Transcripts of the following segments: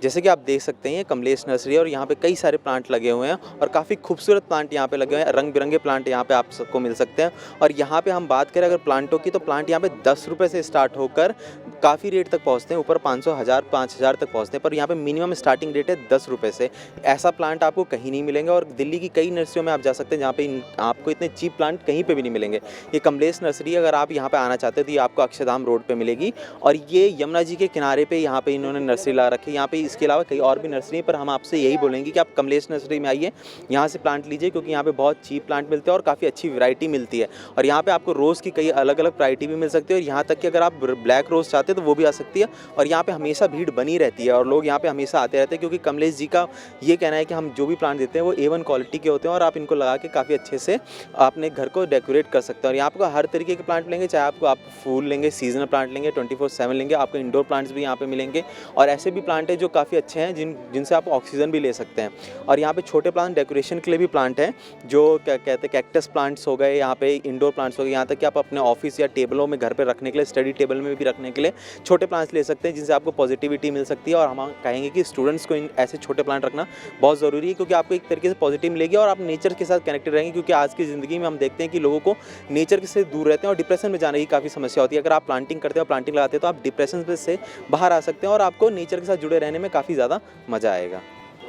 जैसे कि आप देख सकते हैं ये कमलेश नर्सरी है और यहाँ पे कई सारे प्लांट लगे हुए हैं और काफ़ी खूबसूरत प्लांट यहाँ पे लगे हुए हैं। रंग बिरंगे प्लांट यहाँ पे आप सबको मिल सकते हैं। और यहाँ पे हम बात करें अगर प्लांटों की, तो प्लांट यहाँ पे 10 रुपये से स्टार्ट होकर काफ़ी रेट तक पहुँचते हैं, ऊपर 500, 1000, 5000 तक पहुँचते हैं। पर यहाँ पे मिनिमम स्टार्टिंग रेट है 10 रुपये से। ऐसा प्लांट आपको कहीं नहीं मिलेंगे और दिल्ली की कई नर्सरियों में आप जा सकते हैं जहाँ पे आपको इतने चीप प्लांट कहीं पे भी नहीं मिलेंगे। ये कमलेश नर्सरी, अगर आप यहाँ पे आना चाहते हैं तो ये आपको अक्षरधाम रोड पे मिलेगी और ये यमुना जी के किनारे पे यहाँ पे इन्होंने नर्सरी ला रखी है। यहाँ पे इसके अलावा कई और भी नर्सरी है, पर हम आपसे यही बोलेंगे कि आप कमलेश नर्सरी में आइए, यहाँ से प्लांट लीजिए, क्योंकि यहाँ पे बहुत चीप प्लांट मिलते हैं और काफ़ी अच्छी वैरायटी मिलती है। और यहाँ पे आपको रोज़ की कई अलग अलग वैरायटी भी मिल सकती है और यहाँ तक कि अगर आप ब्लैक रोज़ चाहते हैं तो वो भी आ सकती है। और यहाँ पे हमेशा भीड़ बनी रहती है और लोग यहाँ पे हमेशा आते रहते हैं, क्योंकि कमलेश जी का ये कहना है कि हम जो भी प्लांट देते हैं वो A1 क्वालिटी के होते हैं और आप इनको लगा के काफ़ी अच्छे से अपने घर को डेकोरेट कर सकते हैं। और यहाँ आपको हर तरीके के प्लांट मिलेंगे, चाहे आप फूल लेंगे, सीजनल प्लांट लेंगे, 24/7 लेंगे, आपको इंडोर प्लांट्स भी यहाँ पे मिलेंगे। और ऐसे भी प्लांट है जो काफ़ी अच्छे हैं जिनसे आप ऑक्सीजन भी ले सकते हैं। और यहाँ पे छोटे प्लांट डेकोरेशन के लिए भी प्लांट हैं, जो क्या कहते हैं कैक्टस प्लांट्स हो गए, यहाँ पे इंडोर प्लांट्स हो गए, यहाँ तक कि आप अपने ऑफिस या टेबलों में घर पे रखने के लिए, स्टडी टेबल में भी रखने के लिए छोटे प्लांट्स ले सकते हैं, जिनसे आपको पॉजिटिविटी मिल सकती है। और हम कहेंगे कि स्टूडेंट्स को ऐसे छोटे प्लांट रखना बहुत ज़रूरी है, क्योंकि आपको एक तरीके से पॉजिटिव मिलेगी और आप नेचर के साथ कनेक्टेड रहेंगे। क्योंकि आज की ज़िंदगी में हम देखते हैं कि लोगों को नेचर से दूर रहते हैं और डिप्रेशन में जाने की काफ़ी समस्या होती है। अगर आप प्लांटिंग करते हो, प्लांटिंग लगाते हैं, तो आप डिप्रेशन से बाहर आ सकते हैं और आपको नेचर के साथ जुड़े रहने में काफ़ी ज़्यादा मज़ा आएगा।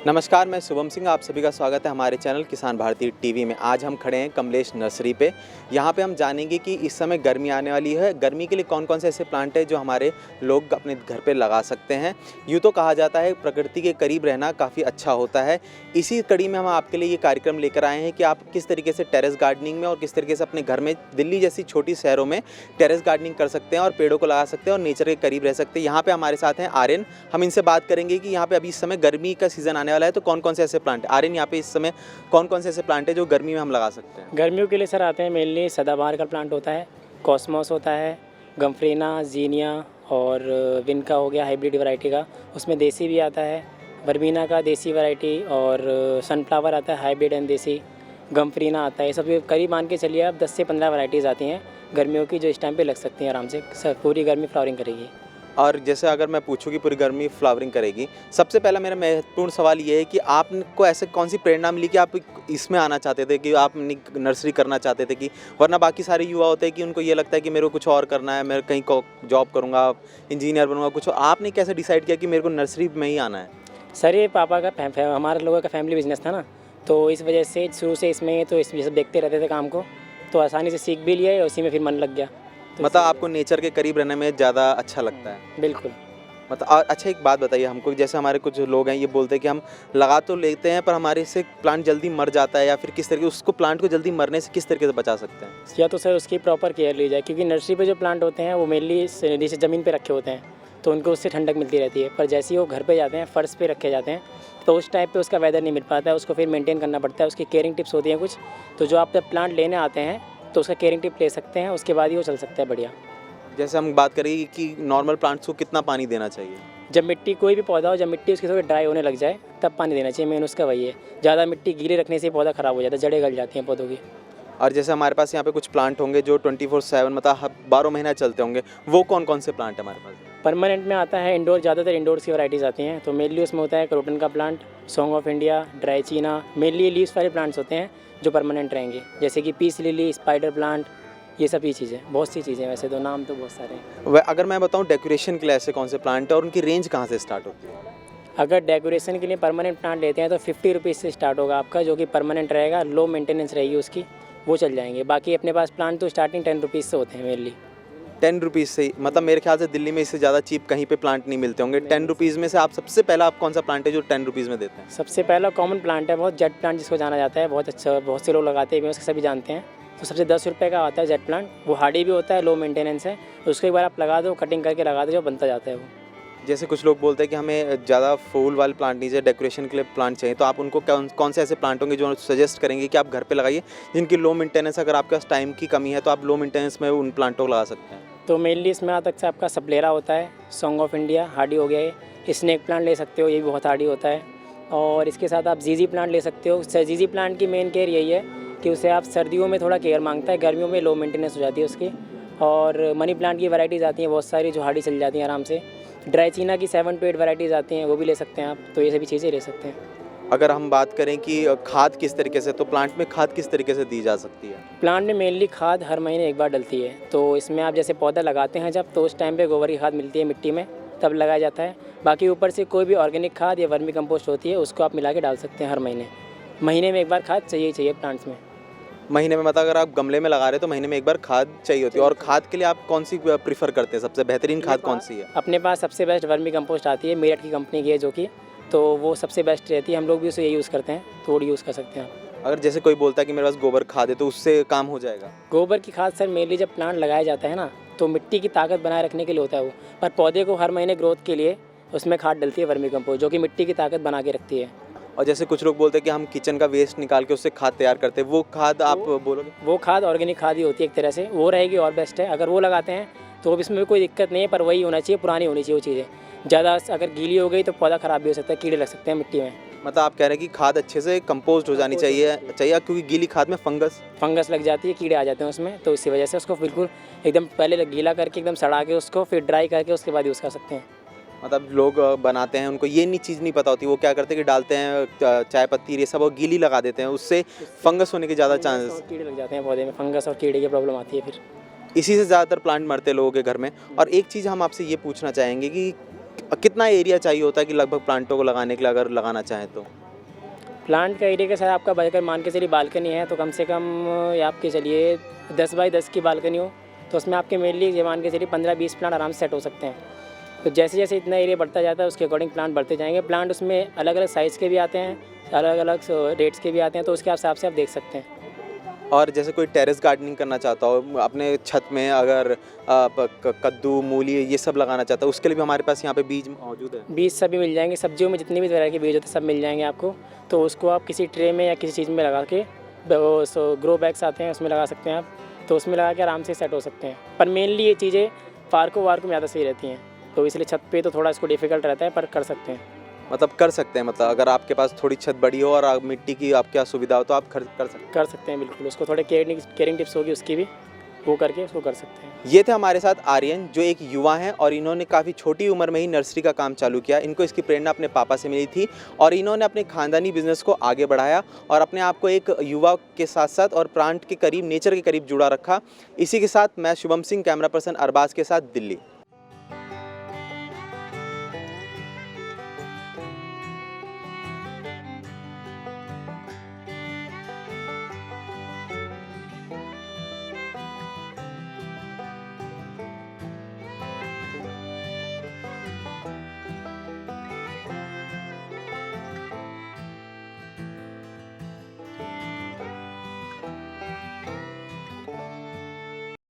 नमस्कार, मैं शुभम सिंह, आप सभी का स्वागत है हमारे चैनल किसान भारती टीवी में। आज हम खड़े हैं कमलेश नर्सरी पे। यहाँ पे हम जानेंगे कि इस समय गर्मी आने वाली है, गर्मी के लिए कौन कौन से ऐसे प्लांट हैं जो हमारे लोग अपने घर पे लगा सकते हैं। यूँ तो कहा जाता है प्रकृति के करीब रहना काफ़ी अच्छा होता है। इसी कड़ी में हम आपके लिए ये कार्यक्रम लेकर आए हैं कि आप किस तरीके से टेरेस गार्डनिंग में और किस तरीके से अपने घर में, दिल्ली जैसी छोटी शहरों में टेरेस गार्डनिंग कर सकते हैं और पेड़ों को लगा सकते हैं और नेचर के करीब रह सकते हैं। यहाँ पे हमारे साथ हैं आर्यन। हम इनसे बात करेंगे कि यहाँ पे अभी इस समय गर्मी का सीज़न आने वाला है, तो कौन कौन से ऐसे प्लांट है। आर्यन, यहाँ पे इस समय कौन कौन से ऐसे प्लांट है जो गर्मी में हम लगा सकते हैं? गर्मियों के लिए सर आते हैं मेनली सदाबहार का प्लांट होता है, कॉस्मोस होता है, गम्फ्रीना, जीनिया और विनका हो गया हाइब्रिड वैरायटी का। उसमें देसी भी आता है, वर्बीना का देसी वैरायटी, और सनफ्लावर आता है हाइब्रिड एंड देसी, गम्फ्रीना आता है। ये सब करीब मान के चलिए आप 10 से 15 वैरायटीज़ आती हैं गर्मियों की, जो इस टाइम पे लग सकती हैं आराम से। सर पूरी गर्मी फ्लावरिंग करेगी। और जैसे अगर मैं पूछूँ कि पूरी गर्मी फ्लावरिंग करेगी, सबसे पहला मेरा महत्वपूर्ण सवाल ये है कि आपको ऐसे कौन सी प्रेरणा मिली कि आप इसमें आना चाहते थे, कि आप नर्सरी करना चाहते थे? कि वरना बाकी सारे युवा होते हैं कि उनको ये लगता है कि मेरे को कुछ और करना है, मैं कहीं को जॉब करूँगा, इंजीनियर बनूँगा, कुछ और। आपने कैसे डिसाइड किया कि मेरे को नर्सरी में ही आना है? सर ये पापा का हमारे लोगों का फैमिली बिजनेस था ना, तो इस वजह से शुरू से इसमें, तो इसमें सब देखते रहते थे काम को, तो आसानी से सीख भी लिया और उसी में फिर मन लग गया। तो मतलब आपको नेचर के करीब रहने में ज़्यादा अच्छा लगता है? बिल्कुल। मतलब और अच्छा, एक बात बताइए हमको, जैसे हमारे कुछ लोग हैं ये बोलते हैं कि हम लगा तो लेते हैं पर हमारे से प्लांट जल्दी मर जाता है, या फिर किस तरीके उसको, प्लांट को जल्दी मरने से किस तरीके से बचा सकते हैं? या तो सर उसकी प्रॉपर केयर ली जाए, क्योंकि नर्सरी पे जो प्लांट होते हैं वो मेनली नीचे ज़मीन पे रखे होते हैं, तो उनको उससे ठंडक मिलती रहती है। पर जैसे ही वो घर पे जाते हैं, फर्श पे रखे जाते हैं, तो उस टाइप पे उसका वेदर नहीं मिल पाता है, उसको फिर मेंटेन करना पड़ता है। उसकी केयरिंग टिप्स होती हैं कुछ, तो जो आप जब प्लांट लेने आते हैं तो उसका केयरिंग टिप ले सकते हैं, उसके बाद ही वो चल सकता है बढ़िया। जैसे हम बात करेंगे कि नॉर्मल प्लांट्स को कितना पानी देना चाहिए? जब मिट्टी, कोई भी पौधा हो, जब मिट्टी उसकी थोड़ी ड्राई होने लग जाए तब पानी देना चाहिए। मेन उसका वही है, ज़्यादा मिट्टी गीले रखने से पौधा ख़राब हो जाता है, जड़ें गल जाती हैं पौधों की। और जैसे हमारे पास यहाँ पे कुछ प्लांट होंगे जो 24/7 मतलब 12 महीना चलते होंगे, वो कौन कौन से प्लांट है हमारे पास? परमानेंट में आता है इंडोर, ज़्यादातर इंडोर्स की वैराइटीज़ आती हैं, तो मेनली उसमें होता है क्रोटन का plant, song of India, dracaena, mainly leaves वाले प्लांट्स होते हैं जो परमानेंट रहेंगे, जैसे कि पीस लिली, स्पाइडर प्लांट, ये सब ही चीज़ें, बहुत सी चीज़ें, वैसे तो नाम तो बहुत सारे हैं। अगर मैं बताऊँ डेकोरेशन के लिए ऐसे कौन से प्लांट है और उनकी रेंज कहाँ से स्टार्ट होती है? अगर डेकोरेशन के लिए परमानेंट प्लांट लेते हैं तो 50 रुपीज़ से स्टार्ट होगा आपका, जो कि परमानेंट रहेगा, लो मेंटेनेंस रहेगी उसकी, वो चल जाएंगे। बाकी अपने पास प्लांट तो स्टार्टिंग 10 रुपीज़ से होते हैं मेनली। 10 रुपीज़ से? मतलब मेरे ख्याल से दिल्ली में इससे ज़्यादा चीप कहीं पे प्लांट नहीं मिलते होंगे। 10 रुपीज़ में से आप सबसे पहला आप कौन सा प्लांट है जो 10 रुपीज़ में देते हैं? सबसे पहला कॉमन प्लांट है बहुत, जेट प्लांट जिसको जाना जाता है, बहुत अच्छा, बहुत से लोग लगाते हैं, उसके सभी जानते हैं। तो सबसे 10 रुपये का आता है जेट प्लांट, वो हार्डी भी होता है, लो मेंटेनेंस है, उसको एक बार आप लगा दो, कटिंग करके लगा दो, जो बनता जाता है वो। जैसे कुछ लोग बोलते हैं कि हमें ज़्यादा फूल वाले प्लांट नहीं चाहिए, डेकोरेशन के लिए प्लांट चाहिए, तो आप उनको कौन से ऐसे प्लांट होंगे जो सजेस्ट करेंगे कि आप घर पे लगाइए, जिनकी लो मेंटेनेंस, अगर आपके पास टाइम की कमी है तो आप लो मेंटेनेंस में उन प्लांटों को लगा सकते हैं? तो मेनली इसमें आता है आपका सप्लेरा होता है, सॉन्ग ऑफ इंडिया हार्डी हो गया है, स्नेक प्लांट ले सकते हो, ये भी बहुत हार्डी होता है। और इसके साथ आप जीजी प्लांट ले सकते हो। जीजी प्लांट की मेन केयर यही है कि उसे आप सर्दियों में थोड़ा केयर मांगता है, गर्मियों में लो मेंटेनेंस हो जाती है उसकी। और मनी प्लांट की वैराइटीज़ आती हैं बहुत सारी जो हार्डी चल जाती हैं आराम से, ड्राई चीना की 7 to 8 वैरायटीज़ आती हैं, वो भी ले सकते हैं आप, तो ये सभी चीज़ें ले सकते हैं। अगर हम बात करें कि खाद किस तरीके से, तो प्लांट में खाद किस तरीके से दी जा सकती है? प्लांट में मेनली खाद हर महीने एक बार डलती है, तो इसमें आप जैसे पौधा लगाते हैं जब, तो उस टाइम पे गोबर की खाद मिलती है मिट्टी में, तब लगाया जाता है। बाकी ऊपर से कोई भी ऑर्गेनिक खाद या वर्मी कंपोस्ट होती है, उसको आप मिला के डाल सकते हैं हर महीने में एक बार खाद चाहिए ही चाहिए प्लांट्स में। महीने में मतलब अगर आप गमले में लगा रहे हैं तो महीने में एक बार खाद चाहिए होती है। और खाद के लिए आप कौन सी प्रीफर करते हैं? सबसे बेहतरीन खाद कौन सी है? अपने पास सबसे बेस्ट वर्मी कंपोस्ट आती है, मेरठ की कंपनी की है जो कि, तो वो सबसे बेस्ट रहती है, हम लोग भी उसे यूज़ करते हैं, तो वो यूज़ कर सकते हैं आप। अगर जैसे कोई बोलता है कि मेरे पास गोबर खाद है, तो उससे काम हो जाएगा? गोबर की खाद सर मेनली जब प्लांट लगाया जाता है ना, तो मिट्टी की ताकत बनाए रखने के लिए होता है वो, पर पौधे को हर महीने ग्रोथ के लिए उसमें खाद डलती है वर्मी कंपोस्ट, जो कि मिट्टी की ताकत बना के रखती है। और जैसे कुछ लोग बोलते हैं कि हम किचन का वेस्ट निकाल के उससे खाद तैयार करते हैं, वो खाद आप बोलोगे? वो खाद ऑर्गेनिक खाद ही होती है एक तरह से, वो रहेगी और बेस्ट है। अगर वो लगाते हैं तो इसमें भी कोई दिक्कत नहीं है, पर वही होना चाहिए, पुरानी होनी चाहिए वो चीज़ें। ज़्यादा अगर गीली हो गई तो पौधा ख़राब भी हो सकता है, कीड़े लग सकते हैं मिट्टी में। मतलब आप कह रहे हैं कि खाद अच्छे से कंपोस्ट हो जानी चाहिए, क्योंकि गीली खाद में फंगस लग जाती है, कीड़े आ जाते हैं उसमें, तो इसी वजह से उसको बिल्कुल एकदम पहले गीला करके एकदम सड़ा के उसको फिर ड्राई करके उसके बाद यूज़ कर सकते हैं। मतलब लोग बनाते हैं, उनको ये नहीं चीज़ नहीं पता होती, वो क्या करते हैं कि डालते हैं चाय पत्ती ये सब और गीली लगा देते हैं, उससे फंगस होने के ज़्यादा चांसेस। कीड़े लग जाते हैं पौधे में, फंगस और कीड़े की प्रॉब्लम आती है फिर। इसी से ज़्यादातर प्लांट मरते हैं लोगों के घर में। और एक चीज़ हम आपसे ये पूछना चाहेंगे कि कितना एरिया चाहिए होता है कि लगभग प्लांटों को लगाने के लिए, अगर लगाना चाहें तो? प्लांट का एरिया के साथ आपका अगर मान के चलिए बालकनी है, तो कम से कम ये आपके चलिए 10 बाई 10 की बालकनी हो, तो उसमें आपके मेनली ये मान के चलिए 15-20 प्लांट आराम से सेट हो सकते हैं। तो जैसे जैसे इतना एरिया बढ़ता जाता है उसके अकॉर्डिंग प्लांट बढ़ते जाएंगे। प्लांट उसमें अलग अलग साइज़ के भी आते हैं, अलग अलग रेट्स के भी आते हैं, तो उसके हिसाब से आप देख सकते हैं। और जैसे कोई टेरेस गार्डनिंग करना चाहता हो अपने छत में, अगर कद्दू मूली ये सब लगाना चाहता है, उसके लिए भी हमारे पास यहाँ पे बीज मौजूद है? बीज सभी मिल जाएंगे, सब्जियों में जितनी भी तरह के बीज होते हैं सब मिल जाएंगे आपको। तो उसको आप किसी ट्रे में या किसी चीज़ में लगा के, ग्रो बैग्स आते हैं उसमें लगा सकते हैं आप, तो उसमें लगा के आराम से सेट हो सकते हैं। पर मेनली ये चीज़ें पार्कों वार्कों में ज़्यादा सही रहती हैं, तो इसलिए छत पे तो थोड़ा इसको डिफ़िकल्ट रहता है, पर कर सकते हैं। मतलब कर सकते हैं, मतलब अगर आपके पास थोड़ी छत बड़ी हो और मिट्टी की आपके पास सुविधा हो तो आप कर सकते हैं बिल्कुल। उसको थोड़े केयरिंग टिप्स होगी उसकी भी, वो करके उसको कर सकते हैं। ये थे हमारे साथ आर्यन, जो एक युवा हैं और इन्होंने काफ़ी छोटी उम्र में ही नर्सरी का काम चालू किया। इनको इसकी प्रेरणा अपने पापा से मिली थी और इन्होंने अपने खानदानी बिजनेस को आगे बढ़ाया और अपने आप को एक युवा के साथ साथ और प्लांट के करीब, नेचर के करीब जुड़ा रखा। इसी के साथ मैं शुभम सिंह, कैमरा पर्सन अरबाज के साथ, दिल्ली।